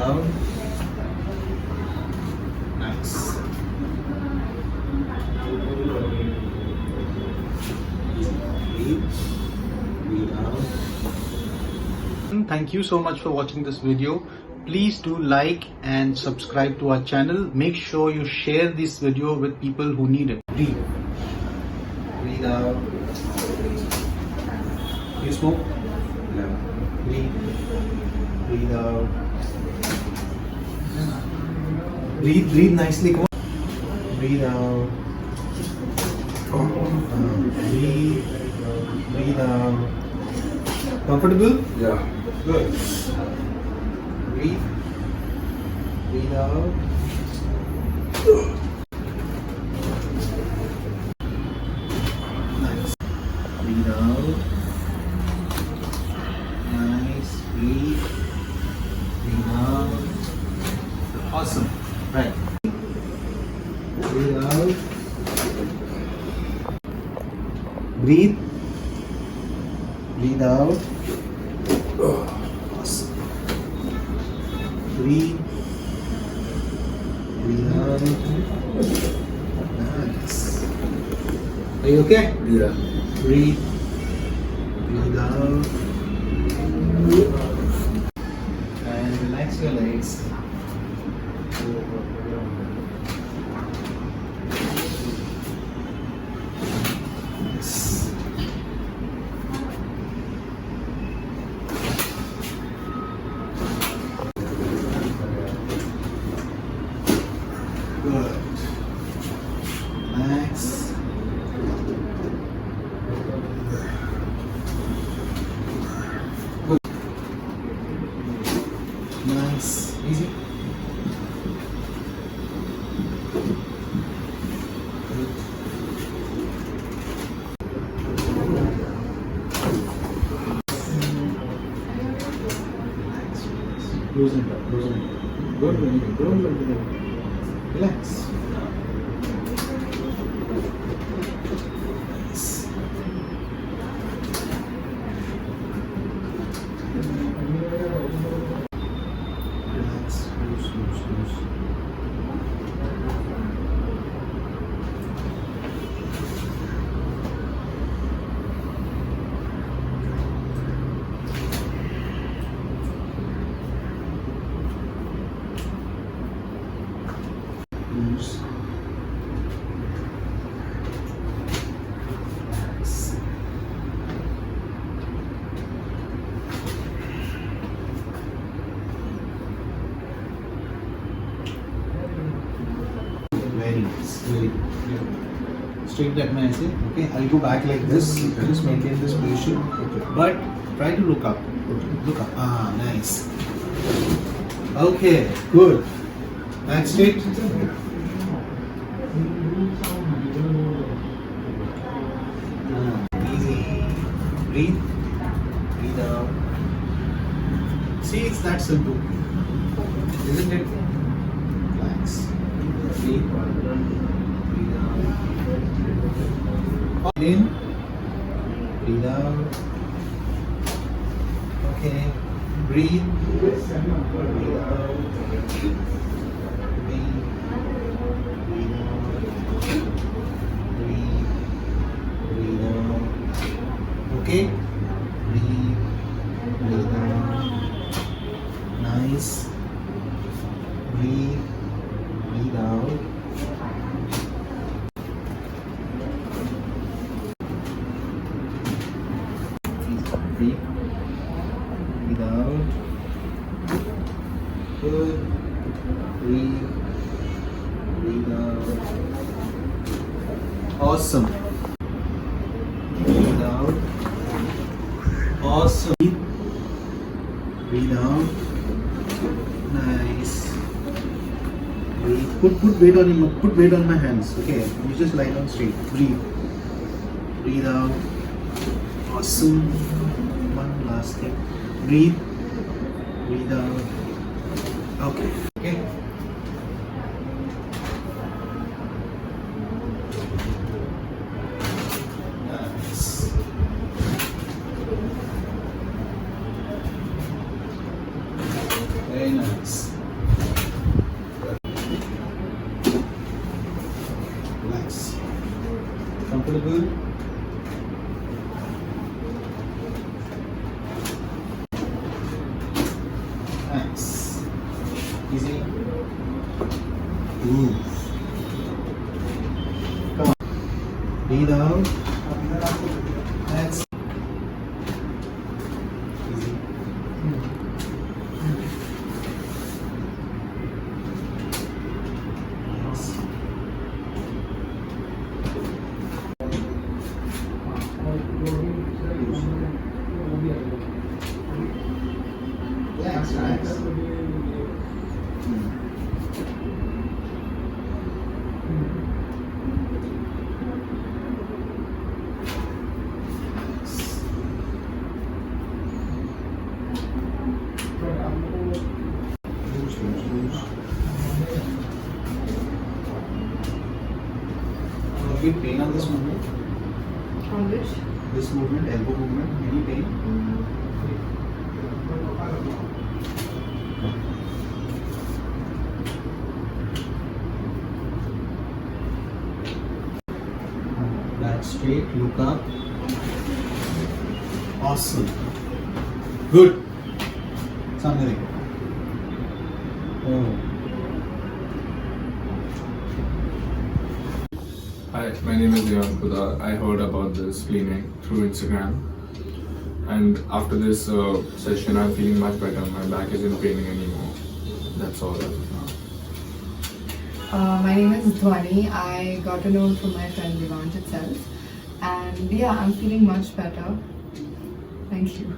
out. Nice. Breathe. Breathe out. Thank you so much for watching this video. Please do like and subscribe to our channel. Make sure you share this video with people who need it. Breathe. Breathe out. You smoke? Yeah. Breathe. Breathe out. Breathe nicely. Come on. Breathe out. Breathe out. Comfortable? Yeah. Good. Breathe. Breathe out. Nice. Breathe out. Nice. Breathe. Breathe out. Awesome. Right. Breathe out. Breathe. Breathe out. Awesome. Breathe. Breathe out. Nice. Are you okay? Yeah. Breathe. Breathe out. And relax your legs. Yes. Good. Relax. Good. Nice. Easy. Good. Loosen it up. Loosen it up. Good. Don't let it go. Relax. Nice. Relax. Loose. Loose. Nice. Very nice. Very good. Straight that my say. Okay, I'll go back like this. Just maintain this position. Okay. But try to look up. Okay. Look up. Ah, nice. Okay, good. Back straight. Easy. Breathe. Breathe out. See, it's that simple. Isn't it? Relax. Breathe. Breathe out. In. Breathe out. Okay. Breathe. Breathe out. Breathe. Breathe out. Breathe out. Okay? Breathe. Breathe out. Nice. Breathe. Breathe out. Breathe. Breathe out. Good. Breathe. Breathe out. Awesome. Breathe out. Awesome. Breathe out. Nice. Breathe. Put weight on my hands. Okay. You just lie down straight. Breathe. Breathe out. Awesome. One last thing. Breathe. Breathe out. Okay. Okay. Nice. Very nice. Comfortable. Nice. Easy. Move. Come on. Breathe out. That's easy. Nice. Relax, relax. Any pain on this movement? On which? This movement, elbow movement, any pain? Back straight, look up. Awesome. Good. Something. Oh. Hi, my name is Devan Kudar. I heard about this cleaning through Instagram, and after this session, I'm feeling much better. My back isn't paining anymore. That's all. My name is Dhwani. I got to know it from my friend Devansh itself. And yeah, I'm feeling much better. Thank you.